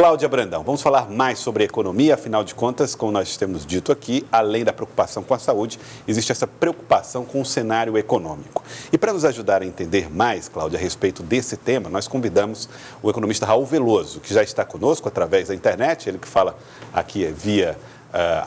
Cláudia Brandão, vamos falar mais sobre economia, afinal de contas, como nós temos dito aqui, além da preocupação com a saúde, existe essa preocupação com o cenário econômico. E para nos ajudar a entender mais, Cláudia, a respeito desse tema, nós convidamos o economista Raul Veloso, que já está conosco através da internet, ele que fala aqui via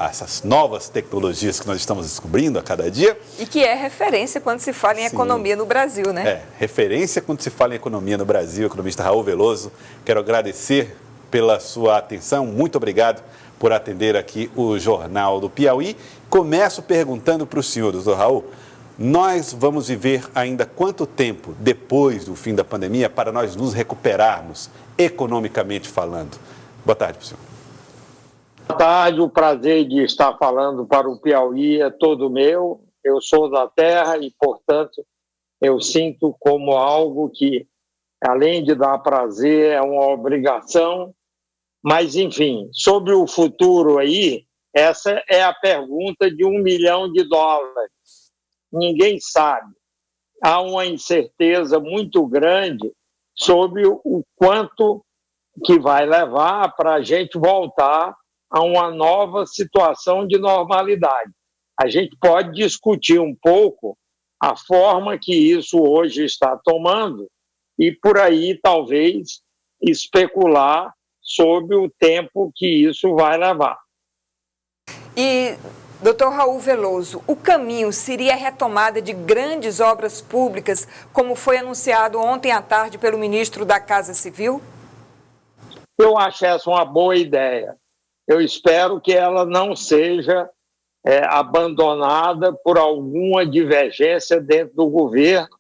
essas novas tecnologias que nós estamos descobrindo a cada dia. E que é referência quando se fala em economia no Brasil, né? É, referência quando se fala em economia no Brasil, economista Raul Veloso. Quero agradecer pela sua atenção, muito obrigado por atender aqui o Jornal do Piauí. Começo perguntando para o senhor, doutor Raul, nós vamos viver ainda quanto tempo depois do fim da pandemia para nós nos recuperarmos, economicamente falando? Boa tarde para o senhor. Boa tarde, o prazer de estar falando para o Piauí é todo meu. Eu sou da terra e, portanto, eu sinto como algo que, além de dar prazer, é uma obrigação. Mas, enfim, sobre o futuro aí, essa é a pergunta de $1 milhão. Ninguém sabe. Há uma incerteza muito grande sobre o quanto que vai levar para a gente voltar a uma nova situação de normalidade. A gente pode discutir um pouco a forma que isso hoje está tomando e, por aí, talvez, especular sobre o tempo que isso vai levar. E, doutor Raul Veloso, o caminho seria a retomada de grandes obras públicas, como foi anunciado ontem à tarde pelo ministro da Casa Civil? Eu acho essa uma boa ideia. Eu espero que ela não seja abandonada por alguma divergência dentro do governo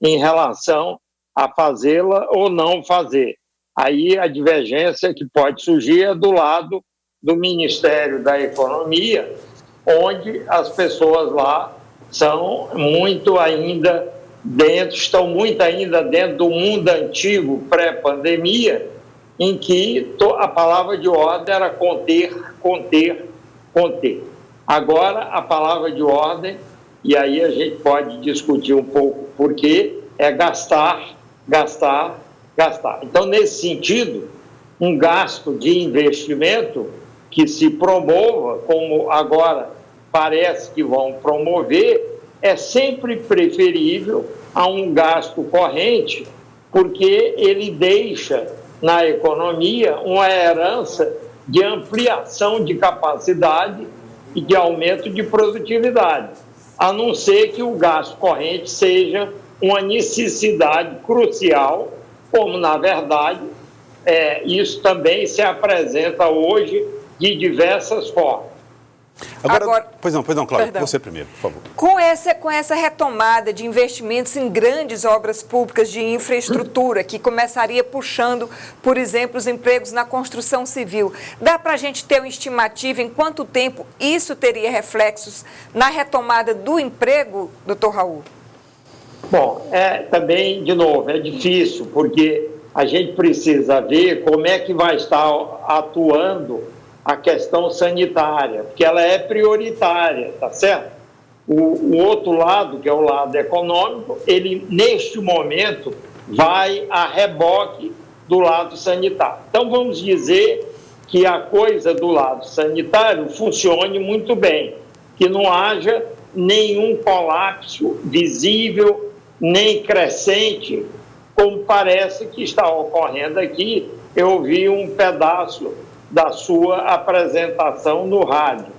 em relação a fazê-la ou não fazer. Aí a divergência que pode surgir é do lado do Ministério da Economia, onde as pessoas lá estão muito ainda dentro do mundo antigo pré-pandemia, em que a palavra de ordem era conter, conter, conter. Agora, a palavra de ordem, e aí a gente pode discutir um pouco porque é gastar, gastar, gastar. Então, nesse sentido, um gasto de investimento que se promova, como agora parece que vão promover, é sempre preferível a um gasto corrente, porque ele deixa na economia uma herança de ampliação de capacidade e de aumento de produtividade, a não ser que o gasto corrente seja uma necessidade crucial, como, na verdade, isso também se apresenta hoje de diversas formas. Agora, pois não, Cláudia, você primeiro, por favor. Com essa retomada de investimentos em grandes obras públicas de infraestrutura, que começaria puxando, por exemplo, os empregos na construção civil, dá para a gente ter uma estimativa em quanto tempo isso teria reflexos na retomada do emprego, doutor Raul? Bom, também, de novo, é difícil, porque a gente precisa ver como é que vai estar atuando a questão sanitária, porque ela é prioritária, tá certo? O outro lado, que é o lado econômico, ele, neste momento, vai a reboque do lado sanitário. Então, vamos dizer que a coisa do lado sanitário funcione muito bem, que não haja nenhum colapso visível, nem crescente, como parece que está ocorrendo aqui. Eu vi um pedaço da sua apresentação no rádio.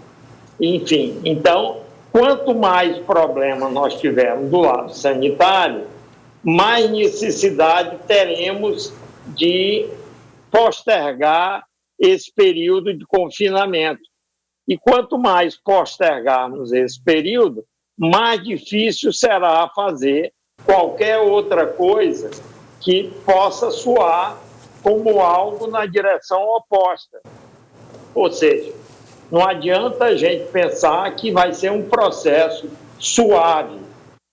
Enfim, então, quanto mais problema nós tivermos do lado sanitário, mais necessidade teremos de postergar esse período de confinamento. E quanto mais postergarmos esse período, mais difícil será fazer qualquer outra coisa que possa soar como algo na direção oposta. Ou seja, não adianta a gente pensar que vai ser um processo suave.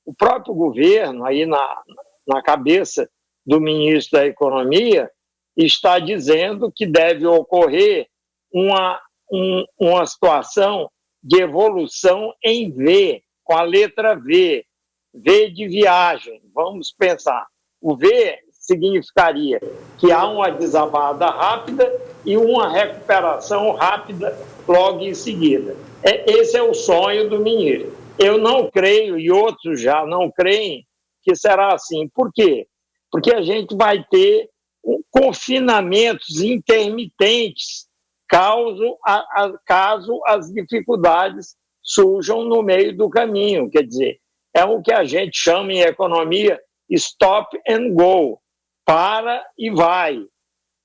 O próprio governo, aí na cabeça do ministro da Economia, está dizendo que deve ocorrer uma situação de evolução em V, com a letra V, V de viagem. Vamos pensar. O V significaria que há uma desabada rápida e uma recuperação rápida logo em seguida. Esse é o sonho do ministro. Eu não creio, e outros já não creem, que será assim. Por quê? Porque a gente vai ter confinamentos intermitentes caso as dificuldades surjam no meio do caminho. Quer dizer, é o que a gente chama em economia stop and go, para e vai.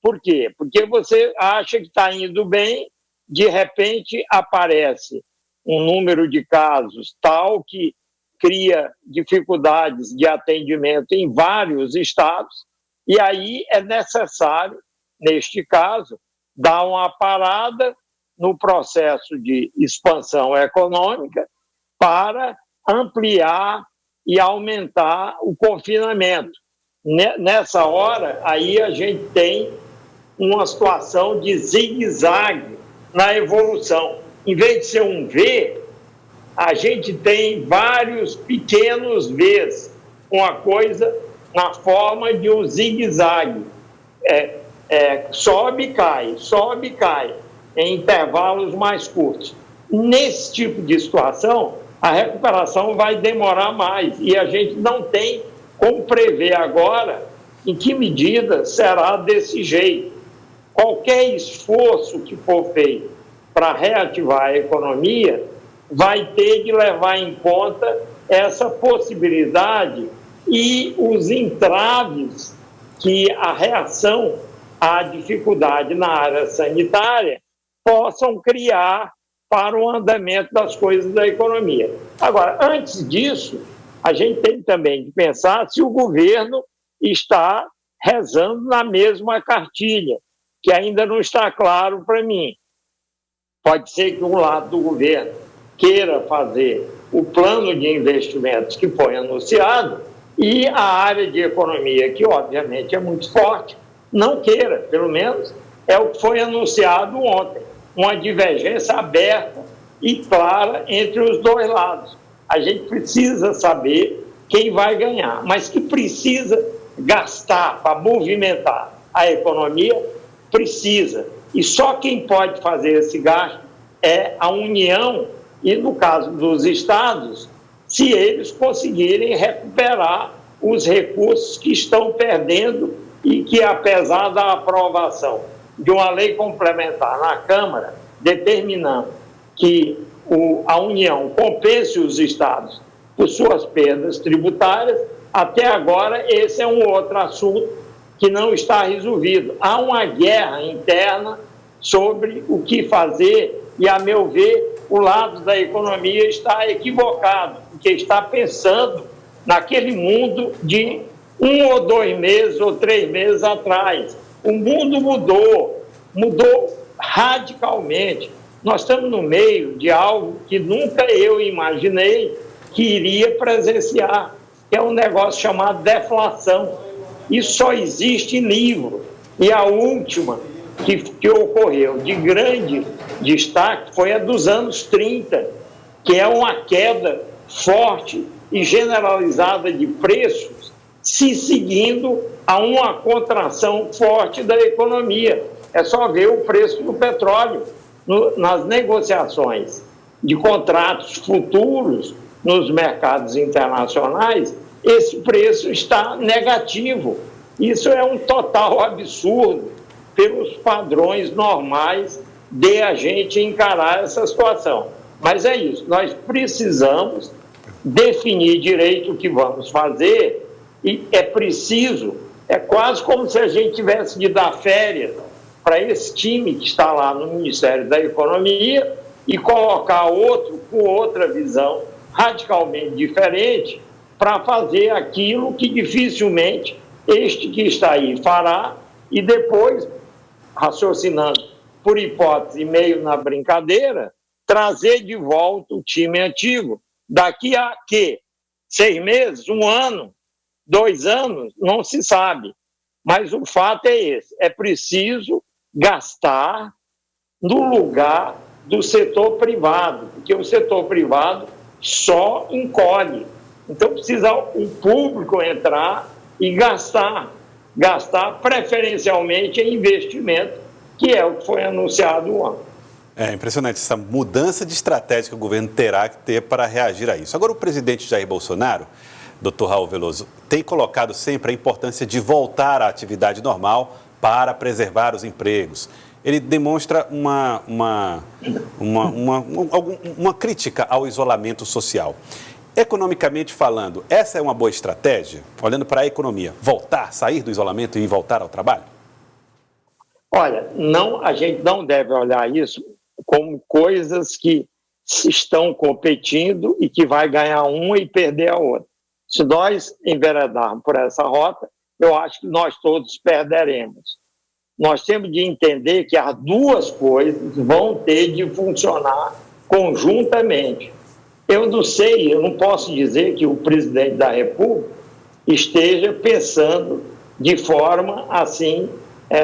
Por quê? Porque você acha que está indo bem, de repente aparece um número de casos tal que cria dificuldades de atendimento em vários estados, e aí é necessário, neste caso, dar uma parada no processo de expansão econômica para ampliar e aumentar o confinamento. Nessa hora, aí a gente tem uma situação de zigue-zague na evolução. Em vez de ser um V, a gente tem vários pequenos Vs, uma coisa na forma de um zigue-zague. Sobe e cai, em intervalos mais curtos. Nesse tipo de situação, a recuperação vai demorar mais e a gente não tem como prever agora em que medida será desse jeito. Qualquer esforço que for feito para reativar a economia vai ter de levar em conta essa possibilidade e os entraves que a reação à dificuldade na área sanitária possam criar para o andamento das coisas da economia. Agora, antes disso, a gente tem também de pensar se o governo está rezando na mesma cartilha, que ainda não está claro para mim. Pode ser que um lado do governo queira fazer o plano de investimentos que foi anunciado e a área de economia, que obviamente é muito forte, não queira, pelo menos é o que foi anunciado ontem, uma divergência aberta e clara entre os dois lados. A gente precisa saber quem vai ganhar, mas que precisa gastar para movimentar a economia, precisa. E só quem pode fazer esse gasto é a União e, no caso dos estados, se eles conseguirem recuperar os recursos que estão perdendo e que, apesar da aprovação de uma lei complementar na Câmara, determinando que a União compense os estados por suas perdas tributárias, até agora esse é um outro assunto que não está resolvido. Há uma guerra interna sobre o que fazer e, a meu ver, o lado da economia está equivocado, porque está pensando naquele mundo de 1 ou 2 meses ou 3 meses atrás. O mundo mudou radicalmente. Nós estamos no meio de algo que nunca eu imaginei que iria presenciar, que é um negócio chamado deflação. Isso só existe em livro. E a última que ocorreu de grande destaque foi a dos anos 30, que é uma queda forte e generalizada de preços, se seguindo a uma contração forte da economia. É só ver o preço do petróleo nas negociações de contratos futuros nos mercados internacionais. Esse preço está negativo. Isso é um total absurdo pelos padrões normais de a gente encarar essa situação. Mas é isso, nós precisamos definir direito o que vamos fazer e é preciso, é quase como se a gente tivesse de dar férias para esse time que está lá no Ministério da Economia e colocar outro com outra visão radicalmente diferente para fazer aquilo que dificilmente este que está aí fará e depois, raciocinando por hipótese meio na brincadeira, trazer de volta o time antigo. Daqui a quê? 6 meses, 1 ano, 2 anos, não se sabe. Mas o fato é esse, é preciso gastar no lugar do setor privado, porque o setor privado só encolhe. Então precisa o público entrar e gastar. gastar preferencialmente em investimento, que é o que foi anunciado ontem. É impressionante essa mudança de estratégia que o governo terá que ter para reagir a isso. Agora, o presidente Jair Bolsonaro, doutor Raul Veloso, tem colocado sempre a importância de voltar à atividade normal para preservar os empregos. Ele demonstra uma crítica ao isolamento social. Economicamente falando, essa é uma boa estratégia? Olhando para a economia, sair do isolamento e voltar ao trabalho? Olha, a gente não deve olhar isso como coisas que estão competindo e que vai ganhar uma e perder a outra. Se nós enveredarmos por essa rota, eu acho que nós todos perderemos. Nós temos de entender que as duas coisas vão ter de funcionar conjuntamente. Eu não posso dizer que o presidente da República esteja pensando de forma assim,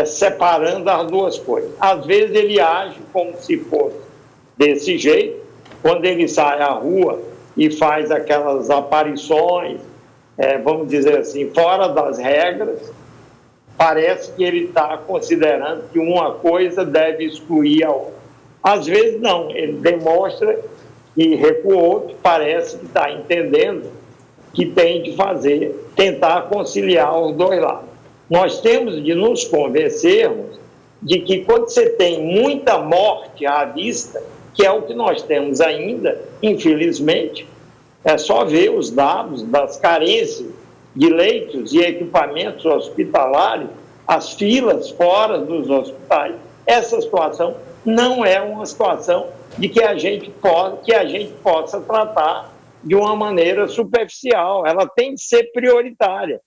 separando as duas coisas. Às vezes ele age como se fosse desse jeito, quando ele sai à rua e faz aquelas aparições, vamos dizer assim, fora das regras, parece que ele está considerando que uma coisa deve excluir a outra. Às vezes não, ele demonstra que recuou, que parece que está entendendo que tem de tentar conciliar os dois lados. Nós temos de nos convencermos de que quando você tem muita morte à vista, que é o que nós temos ainda, infelizmente, é só ver os dados das carências de leitos e equipamentos hospitalares, as filas fora dos hospitais. Essa situação não é uma situação de que a gente possa tratar de uma maneira superficial. Ela tem que ser prioritária.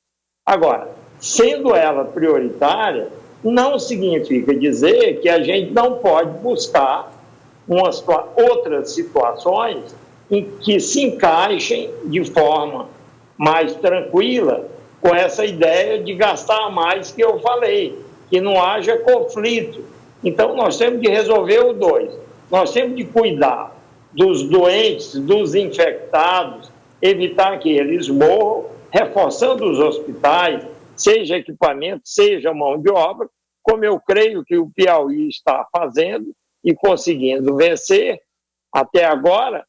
Agora, sendo ela prioritária, não significa dizer que a gente não pode buscar outras situações em que se encaixem de forma mais tranquila com essa ideia de gastar mais que eu falei, que não haja conflito. Então, nós temos de resolver os dois. Nós temos de cuidar dos doentes, dos infectados, evitar que eles morram, reforçando os hospitais, seja equipamento, seja mão de obra, como eu creio que o Piauí está fazendo e conseguindo vencer até agora.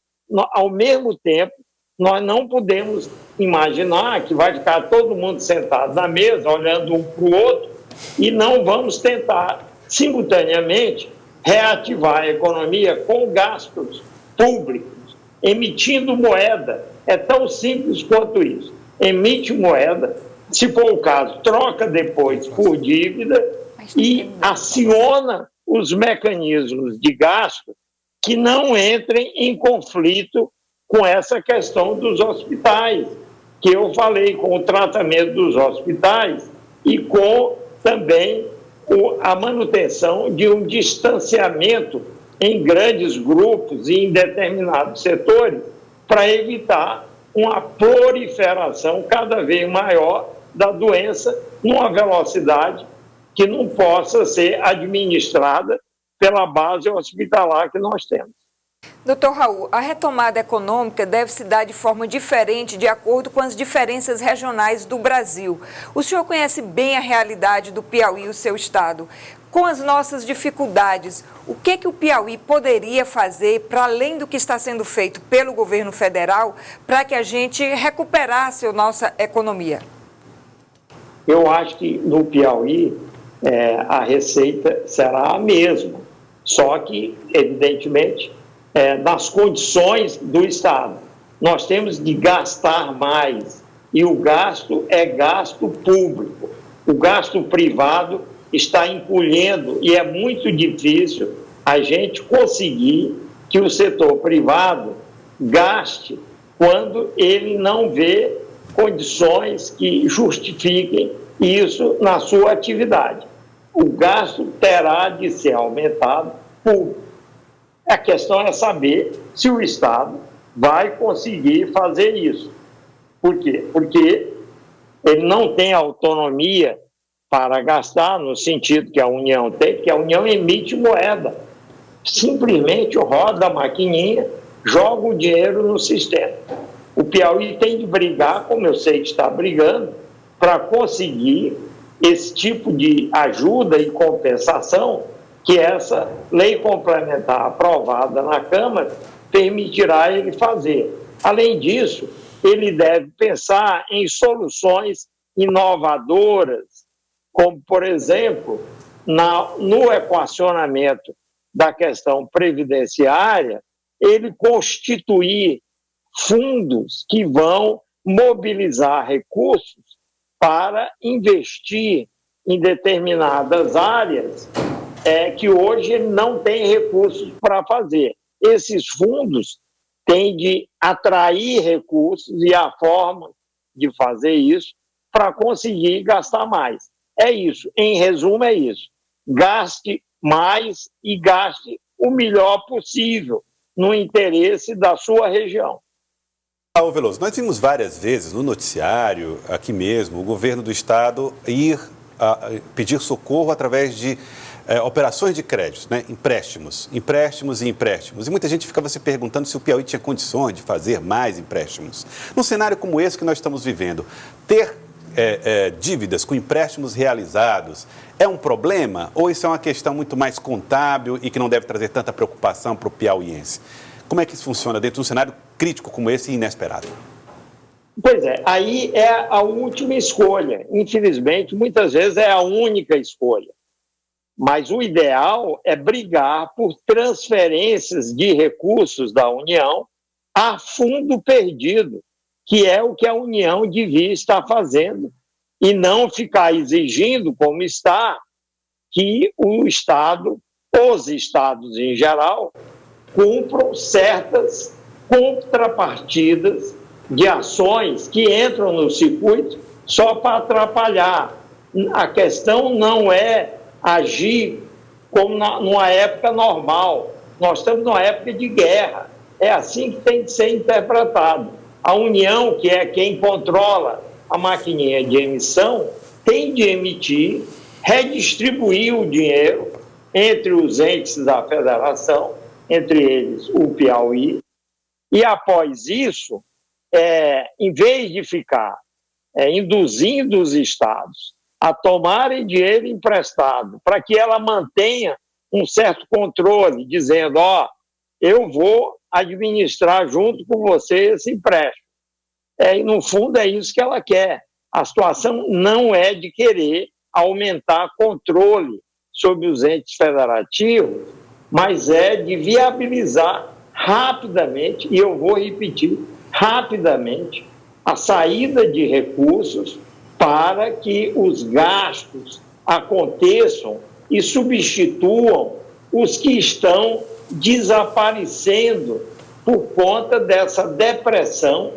Ao mesmo tempo, nós não podemos imaginar que vai ficar todo mundo sentado na mesa, olhando um para o outro, e não vamos tentar, simultaneamente, reativar a economia com gastos públicos, emitindo moeda. É tão simples quanto isso. Emite moeda, se for o caso, troca depois por dívida e aciona os mecanismos de gasto que não entrem em conflito com essa questão dos hospitais, que eu falei, com o tratamento dos hospitais e com também a manutenção de um distanciamento em grandes grupos e em determinados setores para evitar uma proliferação cada vez maior da doença numa velocidade que não possa ser administrada pela base hospitalar que nós temos. Doutor Raul, a retomada econômica deve se dar de forma diferente de acordo com as diferenças regionais do Brasil. O senhor conhece bem a realidade do Piauí, o seu estado. Com as nossas dificuldades, o que o Piauí poderia fazer, para além do que está sendo feito pelo governo federal, para que a gente recuperasse a nossa economia? Eu acho que no Piauí a receita será a mesma, só que, evidentemente, nas condições do Estado. Nós temos de gastar mais, e o gasto é gasto público. O gasto privado está encolhendo e é muito difícil a gente conseguir que o setor privado gaste quando ele não vê condições que justifiquem isso na sua atividade. O gasto terá de ser aumentado público. A questão é saber se o Estado vai conseguir fazer isso. Por quê? Porque ele não tem autonomia para gastar no sentido que a União tem, porque a União emite moeda. Simplesmente roda a maquininha, joga o dinheiro no sistema. O Piauí tem de brigar, como eu sei que está brigando, para conseguir esse tipo de ajuda e compensação que essa lei complementar aprovada na Câmara permitirá ele fazer. Além disso, ele deve pensar em soluções inovadoras, como, por exemplo, no equacionamento da questão previdenciária, ele constituir fundos que vão mobilizar recursos para investir em determinadas áreas que hoje ele não tem recursos para fazer. Esses fundos têm de atrair recursos e a forma de fazer isso para conseguir gastar mais. É isso, em resumo é isso. Gaste mais e gaste o melhor possível no interesse da sua região. Raul Veloso, nós vimos várias vezes no noticiário, aqui mesmo, o governo do estado ir pedir socorro através de operações de crédito, né? Empréstimos. E muita gente ficava se perguntando se o Piauí tinha condições de fazer mais empréstimos. Num cenário como esse que nós estamos vivendo, ter dívidas com empréstimos realizados é um problema ou isso é uma questão muito mais contábil e que não deve trazer tanta preocupação para o piauiense? Como é que isso funciona dentro de um cenário crítico como esse e inesperado? Pois é, aí é a última escolha. Infelizmente, muitas vezes é a única escolha. Mas o ideal é brigar por transferências de recursos da União a fundo perdido, que é o que a União devia estar fazendo, e não ficar exigindo, como está, que o Estado, os estados em geral, cumpram certas contrapartidas de ações que entram no circuito só para atrapalhar. A questão não é agir como numa época normal. Nós estamos numa época de guerra. É assim que tem que ser interpretado. A União, que é quem controla a maquininha de emissão, tem de emitir, redistribuir o dinheiro entre os entes da federação, entre eles o Piauí, e após isso, em vez de ficar induzindo os estados a tomarem dinheiro emprestado para que ela mantenha um certo controle, dizendo, eu vou administrar junto com você esse empréstimo. E no fundo é isso que ela quer. A situação não é de querer aumentar controle sobre os entes federativos, mas é de viabilizar rapidamente, e eu vou repetir, rapidamente, a saída de recursos para que os gastos aconteçam e substituam os que estão desaparecendo por conta dessa depressão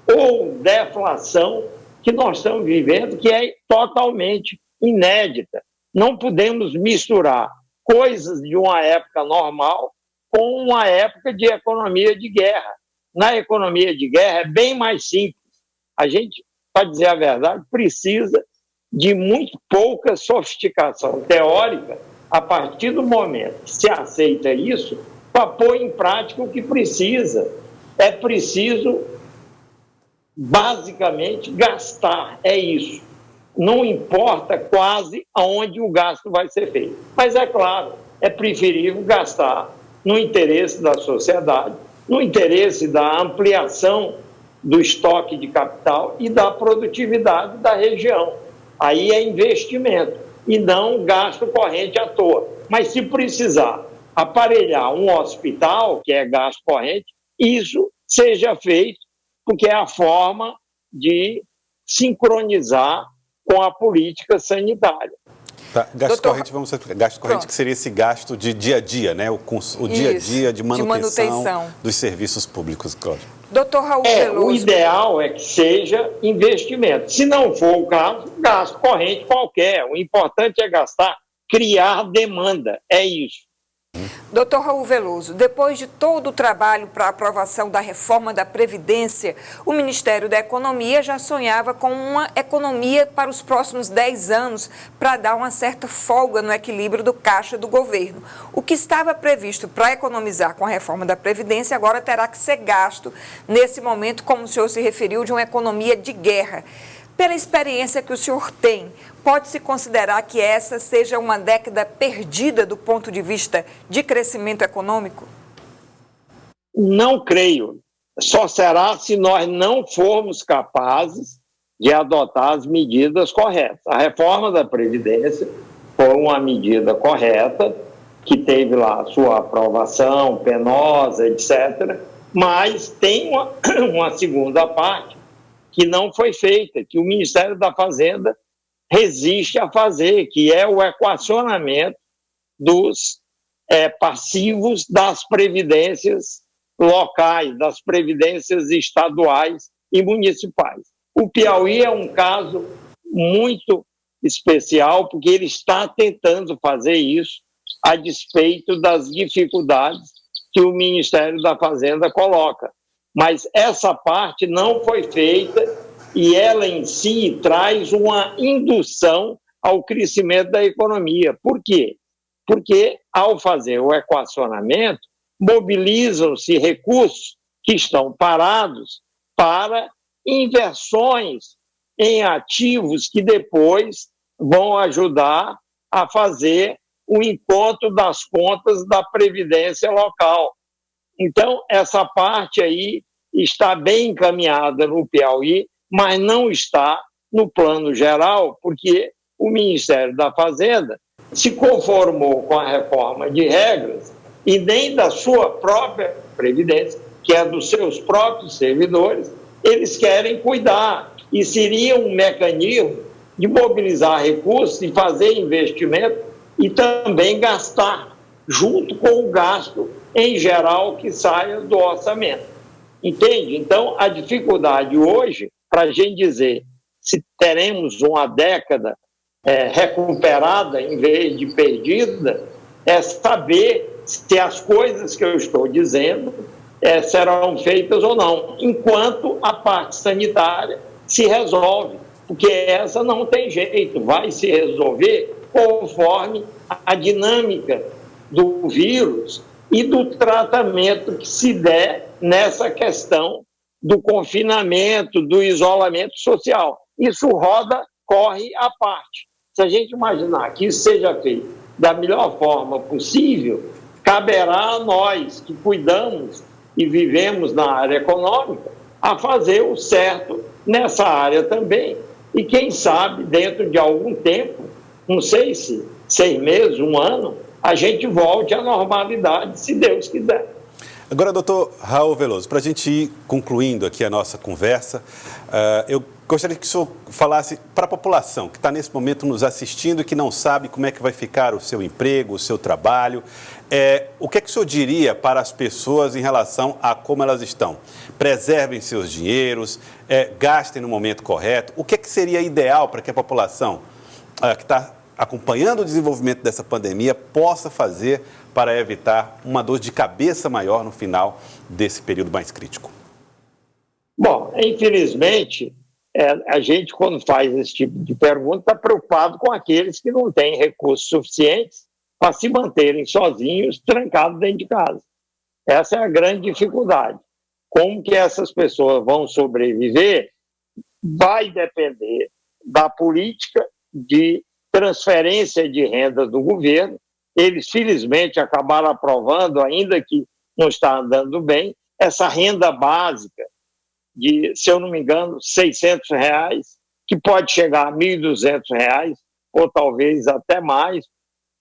ou deflação que nós estamos vivendo, que é totalmente inédita. Não podemos misturar coisas de uma época normal com uma época de economia de guerra. Na economia de guerra é bem mais simples. A gente, para dizer a verdade, precisa de muito pouca sofisticação teórica a partir do momento que se aceita isso para pôr em prática o que precisa. É preciso, basicamente, gastar. É isso. Não importa quase aonde o gasto vai ser feito. Mas, é claro, é preferível gastar no interesse da sociedade, no interesse da ampliação do estoque de capital e da produtividade da região. Aí é investimento e não gasto corrente à toa. Mas se precisar aparelhar um hospital, que é gasto corrente, isso seja feito, porque é a forma de sincronizar com a política sanitária. Tá. Gasto corrente, vamos explicar. Gasto corrente que seria esse gasto de dia a dia, né? O dia a dia de manutenção dos serviços públicos, Cláudio. Doutor Raul Veloso. O ideal é que seja investimento. Se não for o caso, gasto corrente qualquer. O importante é gastar, criar demanda. É isso. Doutor Raul Veloso, depois de todo o trabalho para a aprovação da reforma da Previdência, o Ministério da Economia já sonhava com uma economia para os próximos 10 anos para dar uma certa folga no equilíbrio do caixa do governo. O que estava previsto para economizar com a reforma da Previdência agora terá que ser gasto nesse momento, como o senhor se referiu, de uma economia de guerra. Pela experiência que o senhor tem, Pode-se considerar que essa seja uma década perdida do ponto de vista de crescimento econômico? Não creio. Só será se nós não formos capazes de adotar as medidas corretas. A reforma da Previdência foi uma medida correta, que teve lá sua aprovação penosa, etc., mas tem uma segunda parte que não foi feita, que o Ministério da Fazenda resiste a fazer, que é o equacionamento dos passivos das previdências locais, das previdências estaduais e municipais. O Piauí é um caso muito especial, porque ele está tentando fazer isso a despeito das dificuldades que o Ministério da Fazenda coloca. Mas essa parte não foi feita e ela em si traz uma indução ao crescimento da economia. Por quê? Porque, ao fazer o equacionamento, mobilizam-se recursos que estão parados para inversões em ativos que depois vão ajudar a fazer o encontro das contas da Previdência local. Então, essa parte aí está bem encaminhada no Piauí, mas não está no plano geral, porque o Ministério da Fazenda se conformou com a reforma de regras e nem da sua própria Previdência, que é dos seus próprios servidores, eles querem cuidar. E seria um mecanismo de mobilizar recursos e fazer investimento e também gastar, junto com o gasto em geral que saia do orçamento. Entende? Então, a dificuldade hoje, para a gente dizer se teremos uma década recuperada em vez de perdida, é saber se as coisas que eu estou dizendo serão feitas ou não, enquanto a parte sanitária se resolve, porque essa não tem jeito, vai se resolver conforme a dinâmica do vírus e do tratamento que se der nessa questão do confinamento, do isolamento social. Isso corre à parte. Se a gente imaginar que isso seja feito da melhor forma possível, caberá a nós que cuidamos e vivemos na área econômica a fazer o certo nessa área também. E quem sabe, dentro de algum tempo, não sei se 6 meses, 1 ano, a gente volte à normalidade, se Deus quiser. Agora, doutor Raul Veloso, para a gente ir concluindo aqui a nossa conversa, eu gostaria que o senhor falasse para a população que está nesse momento nos assistindo e que não sabe como é que vai ficar o seu emprego, o seu trabalho. O que é que o senhor diria para as pessoas em relação a como elas estão? Preservem seus dinheiros, gastem no momento correto. O que é que seria ideal para que a população que está acompanhando o desenvolvimento dessa pandemia possa fazer para evitar uma dor de cabeça maior no final desse período mais crítico? Bom, infelizmente, a gente, quando faz esse tipo de pergunta, está preocupado com aqueles que não têm recursos suficientes para se manterem sozinhos, trancados dentro de casa. Essa é a grande dificuldade. Como que essas pessoas vão sobreviver vai depender da política de transferência de renda do governo. Eles, felizmente, acabaram aprovando, ainda que não está andando bem, essa renda básica de, se eu não me engano, R$600, que pode chegar a R$1.200, ou talvez até mais,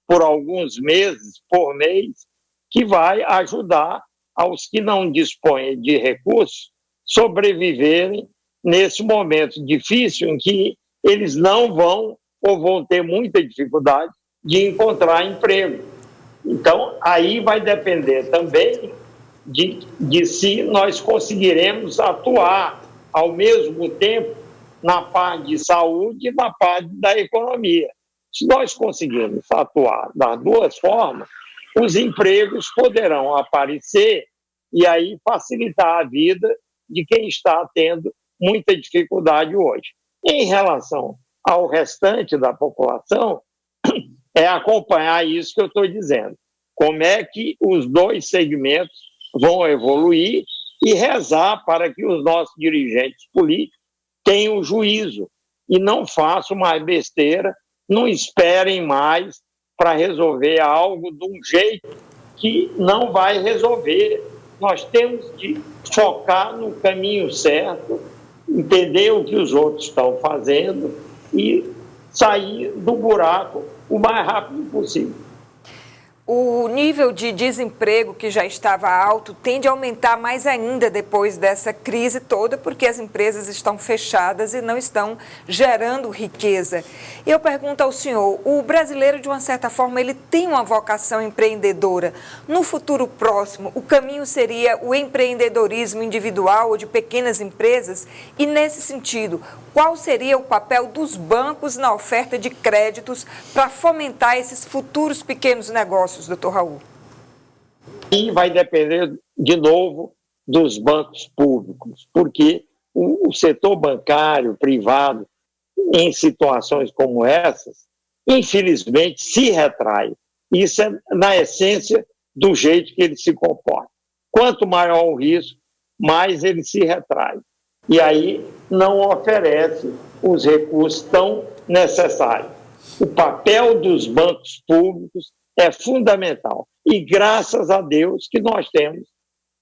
por alguns meses, por mês, que vai ajudar aos que não dispõem de recursos sobreviverem nesse momento difícil em que eles não vão ou vão ter muita dificuldade de encontrar emprego. Então, aí vai depender também de se nós conseguiremos atuar ao mesmo tempo na parte de saúde e na parte da economia. Se nós conseguirmos atuar das duas formas, os empregos poderão aparecer e aí facilitar a vida de quem está tendo muita dificuldade hoje. Em relação ao restante da população, é acompanhar isso que eu estou dizendo. Como é que os dois segmentos vão evoluir e rezar para que os nossos dirigentes políticos tenham juízo e não façam mais besteira, não esperem mais para resolver algo de um jeito que não vai resolver. Nós temos de focar no caminho certo, entender o que os outros estão fazendo e sair do buraco o mais rápido possível. O nível de desemprego, que já estava alto, tende a aumentar mais ainda depois dessa crise toda, porque as empresas estão fechadas e não estão gerando riqueza. Eu pergunto ao senhor, o brasileiro, de uma certa forma, ele tem uma vocação empreendedora. No futuro próximo, o caminho seria o empreendedorismo individual ou de pequenas empresas? E, nesse sentido, qual seria o papel dos bancos na oferta de créditos para fomentar esses futuros pequenos negócios, doutor Raul? E vai depender, de novo, dos bancos públicos, porque o setor bancário, privado, em situações como essas, infelizmente, se retrai. Isso é, na essência, do jeito que ele se comporta. Quanto maior o risco, mais ele se retrai. E aí não oferece os recursos tão necessários. O papel dos bancos públicos é fundamental. E graças a Deus que nós temos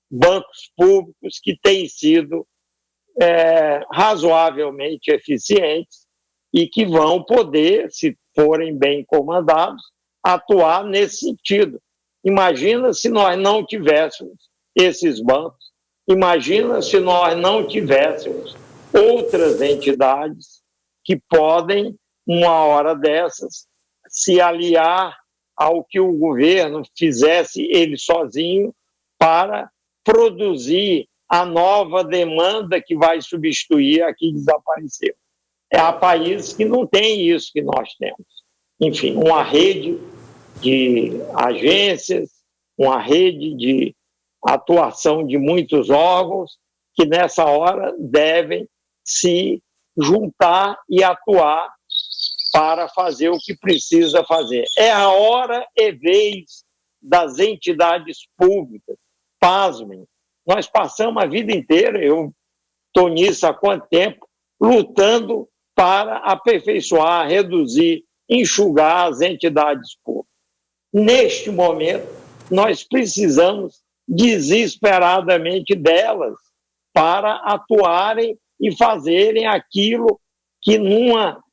bancos públicos que têm sido razoavelmente eficientes e que vão poder, se forem bem comandados, atuar nesse sentido. Imagina se nós não tivéssemos esses bancos, imagina se nós não tivéssemos outras entidades que podem, uma hora dessas, se aliar ao que o governo fizesse ele sozinho para produzir a nova demanda que vai substituir a que desapareceu. Há países que não têm isso que nós temos. Enfim, uma rede de agências, uma rede de atuação de muitos órgãos que nessa hora devem se juntar e atuar para fazer o que precisa fazer. É a hora e vez das entidades públicas. Pasmem, nós passamos a vida inteira, eu estou nisso há quanto tempo, lutando para aperfeiçoar, reduzir, enxugar as entidades públicas. Neste momento, nós precisamos desesperadamente delas para atuarem e fazerem aquilo que numa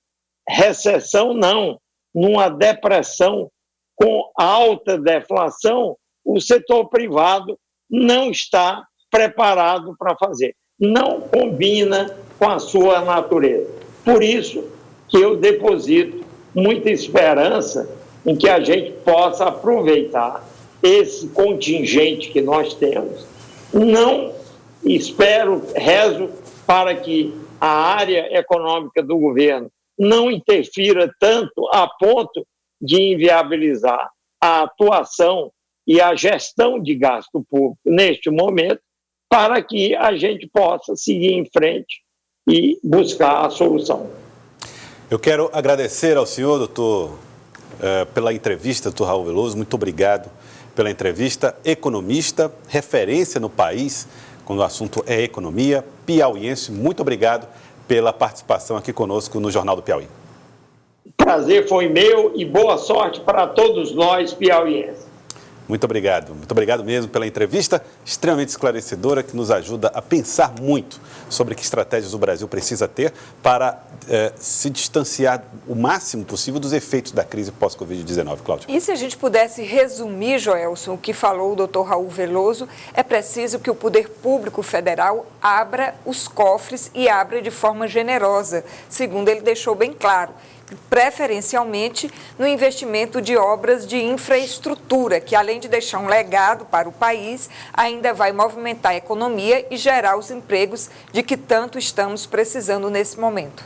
recessão, não, numa depressão com alta deflação, o setor privado não está preparado para fazer. Não combina com a sua natureza. Por isso que eu deposito muita esperança em que a gente possa aproveitar esse contingente que nós temos. Não espero, rezo para que a área econômica do governo não interfira tanto a ponto de inviabilizar a atuação e a gestão de gasto público neste momento, para que a gente possa seguir em frente e buscar a solução. Eu quero agradecer ao senhor, doutor, pela entrevista, doutor Raul Veloso. Muito obrigado pela entrevista. Economista, referência no país, quando o assunto é economia, piauiense. Muito obrigado pela participação aqui conosco no Jornal do Piauí. Prazer foi meu e boa sorte para todos nós piauienses. Muito obrigado mesmo pela entrevista extremamente esclarecedora, que nos ajuda a pensar muito sobre que estratégias o Brasil precisa ter para se distanciar o máximo possível dos efeitos da crise pós-Covid-19. Cláudia. E se a gente pudesse resumir, Joelson, o que falou o doutor Raul Veloso, é preciso que o poder público federal abra os cofres e abra de forma generosa, segundo ele deixou bem claro, preferencialmente no investimento de obras de infraestrutura, que além de deixar um legado para o país, ainda vai movimentar a economia e gerar os empregos de que tanto estamos precisando nesse momento.